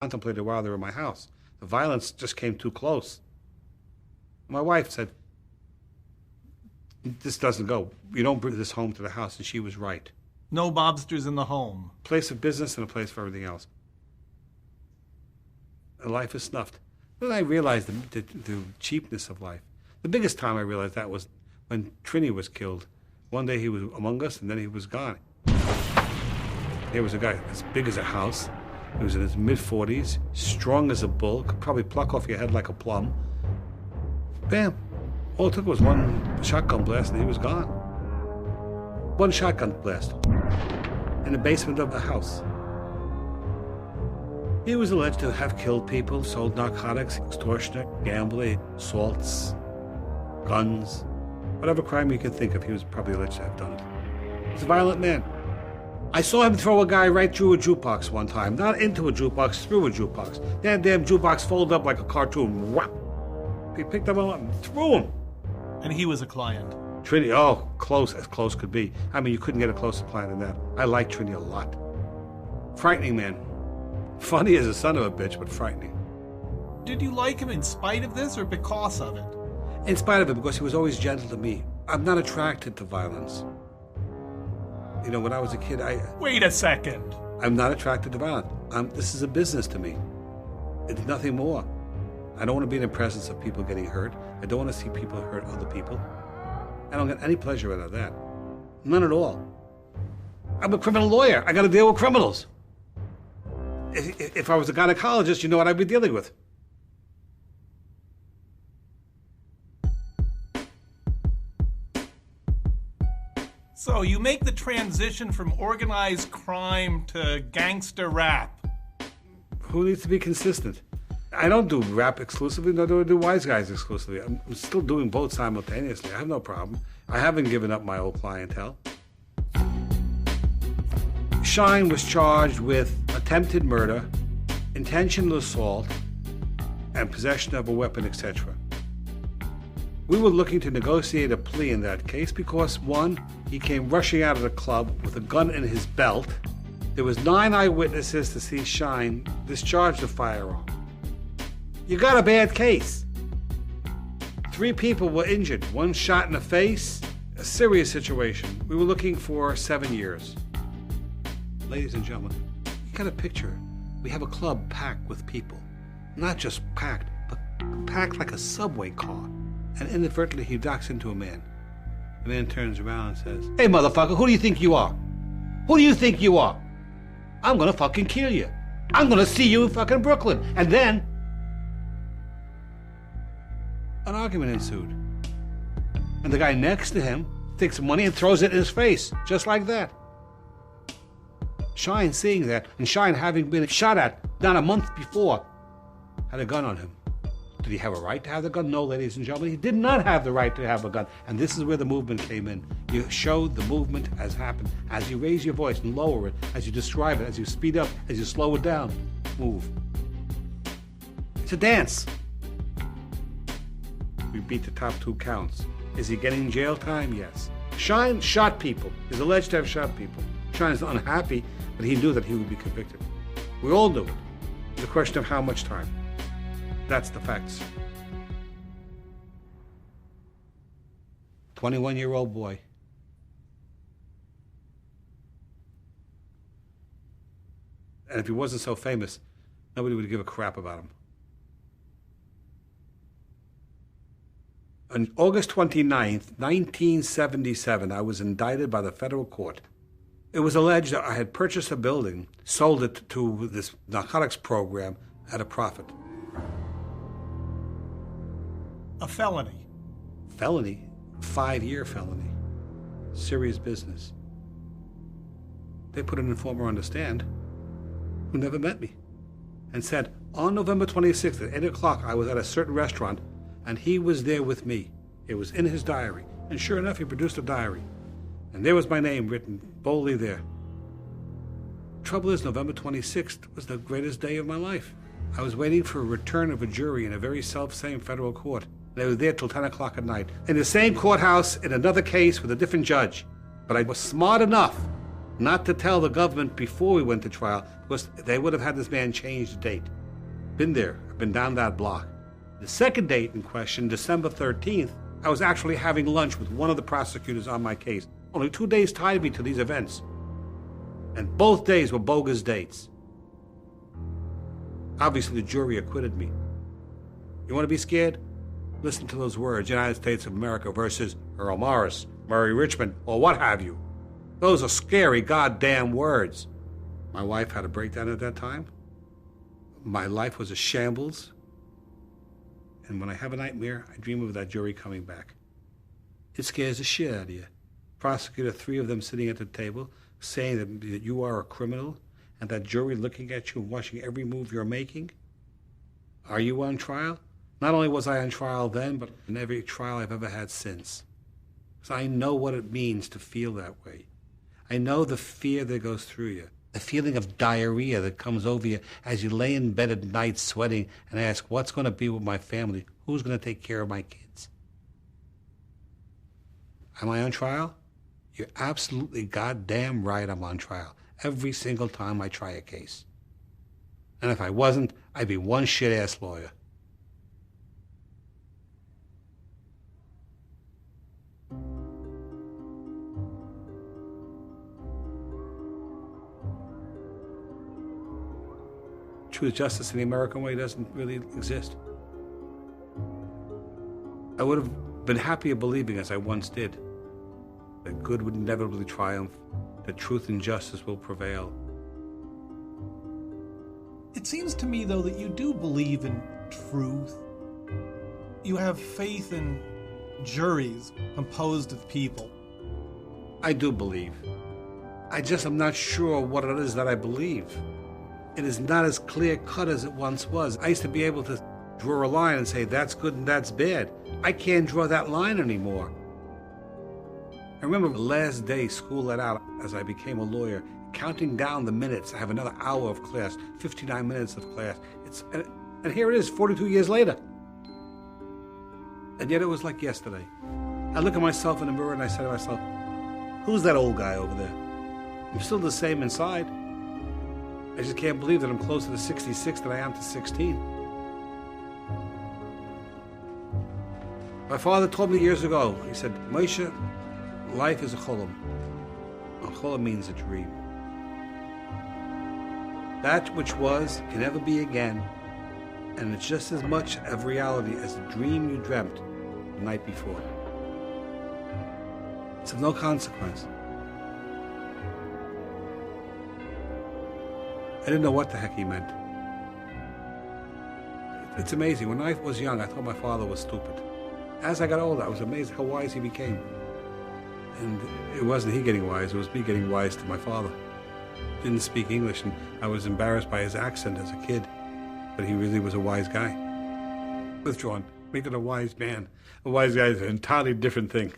contemplated while they were in my house. The violence just came too close. My wife said, this doesn't go. You don't bring this home to the house, and she was right. No mobsters in the home. Place of business and a place for everything else. And life is snuffed. Then I realized the cheapness of life. The biggest time I realized that was when Trini was killed. One day he was among us, and then he was gone. Here was a guy as big as a house. He was in his mid-40s, strong as a bull, could probably pluck off your head like a plum. Bam. All it took was one shotgun blast, and he was gone. One shotgun blast in the basement of the house. He was alleged to have killed people, sold narcotics, extortionate, gambling, assaults, guns. Whatever crime you can think of, he was probably alleged to have done it. He's a violent man. I saw him throw a guy right through a jukebox one time. Not into a jukebox, through a jukebox. That damn jukebox folded up like a cartoon. Whap! He picked him up and threw him. And he was a client. Trini, oh, close as close could be. I mean, you couldn't get a closer client than that. I like Trini a lot. Frightening man. Funny as a son of a bitch, but frightening. Did you like him in spite of this or because of it? In spite of it, because he was always gentle to me. I'm not attracted to violence. You know, when I was a kid, Wait a second. I'm not attracted to violence. This is a business to me. It's nothing more. I don't want to be in the presence of people getting hurt. I don't want to see people hurt other people. I don't get any pleasure out of that. None at all. I'm a criminal lawyer. I got to deal with criminals. If I was a gynecologist, you know what I'd be dealing with. So you make the transition from organized crime to gangster rap. Who needs to be consistent? I don't do rap exclusively, nor do I do Wise Guys exclusively. I'm still doing both simultaneously. I have no problem. I haven't given up my old clientele. Shine was charged with attempted murder, intentional assault, and possession of a weapon, etc. We were looking to negotiate a plea in that case because, one, he came rushing out of the club with a gun in his belt. There was 9 eyewitnesses to see Shine discharge the firearm. You got a bad case. 3 people were injured, 1 shot in the face, a serious situation. We were looking for 7 years. Ladies and gentlemen, you gotta picture, we have a club packed with people. Not just packed, but packed like a subway car. And inadvertently he docks into a man. The man turns around and says, "Hey motherfucker, who do you think you are? Who do you think you are? I'm gonna fucking kill you. I'm gonna see you in fucking Brooklyn." And then an argument ensued. And the guy next to him takes some money and throws it in his face, just like that. Shine, seeing that, and Shine having been shot at not a month before, had a gun on him. Did he have a right to have the gun? No, ladies and gentlemen, he did not have the right to have a gun. And this is where the movement came in. You show the movement as happened. As you raise your voice and lower it, as you describe it, as you speed up, as you slow it down, move. It's a dance. We beat the top 2 counts. Is he getting jail time? Yes. Shine shot people. He's alleged to have shot people. Shine's unhappy, but he knew that he would be convicted. We all knew it. It's a question of how much time. That's the facts. 21-year-old boy. And if he wasn't so famous, nobody would give a crap about him. On August 29th, 1977, I was indicted by the federal court. It was alleged that I had purchased a building, sold it to this narcotics program at a profit. A felony. Felony? 5-year felony. Serious business. They put an informer on the stand who never met me and said, on November 26th at 8 o'clock, I was at a certain restaurant and he was there with me. It was in his diary. And sure enough, he produced a diary. And there was my name written boldly there. Trouble is, November 26th was the greatest day of my life. I was waiting for a return of a jury in a very self-same federal court. They were there till 10 o'clock at night. In the same courthouse, in another case with a different judge. But I was smart enough not to tell the government before we went to trial, because they would have had this man change the date. Been there, I've been down that block. The second date in question, December 13th, I was actually having lunch with one of the prosecutors on my case. Only 2 days tied me to these events. And both days were bogus dates. Obviously, the jury acquitted me. You want to be scared? Listen to those words, United States of America versus Errol Morris, Murray Richman, or what have you. Those are scary goddamn words. My wife had a breakdown at that time. My life was a shambles. And when I have a nightmare, I dream of that jury coming back. It scares the shit out of you. Prosecutor, 3 of them sitting at the table, saying that you are a criminal, and that jury looking at you and watching every move you're making. Are you on trial? Not only was I on trial then, but in every trial I've ever had since. So I know what it means to feel that way. I know the fear that goes through you, the feeling of diarrhea that comes over you as you lay in bed at night sweating and ask, what's going to be with my family? Who's going to take care of my kids? Am I on trial? You're absolutely goddamn right I'm on trial. Every single time I try a case. And if I wasn't, I'd be one shit-ass lawyer. Truth, justice in the American way doesn't really exist. I would have been happier believing, as I once did, that good would inevitably triumph, that truth and justice will prevail. It seems to me, though, that you do believe in truth. You have faith in juries composed of people. I do believe. I just am not sure what it is that I believe. It is not as clear-cut as it once was. I used to be able to draw a line and say, that's good and that's bad. I can't draw that line anymore. I remember the last day school let out, as I became a lawyer, counting down the minutes. I have another hour of class, 59 minutes of class. And here it is, 42 years later. And yet it was like yesterday. I look at myself in the mirror and I say to myself, who's that old guy over there? I'm still the same inside. I just can't believe that I'm closer to 66 than I am to 16. My father told me years ago, he said, Moshe, life is a cholam. A cholam means a dream. That which was can never be again, and it's just as much of reality as the dream you dreamt the night before. It's of no consequence. I didn't know what the heck he meant. It's amazing. When I was young, I thought my father was stupid. As I got older, I was amazed how wise he became. And it wasn't he getting wise, it was me getting wise to my father. He didn't speak English, and I was embarrassed by his accent as a kid. But he really was a wise guy. Withdrawn, made it a wise man. A wise guy is an entirely different thing.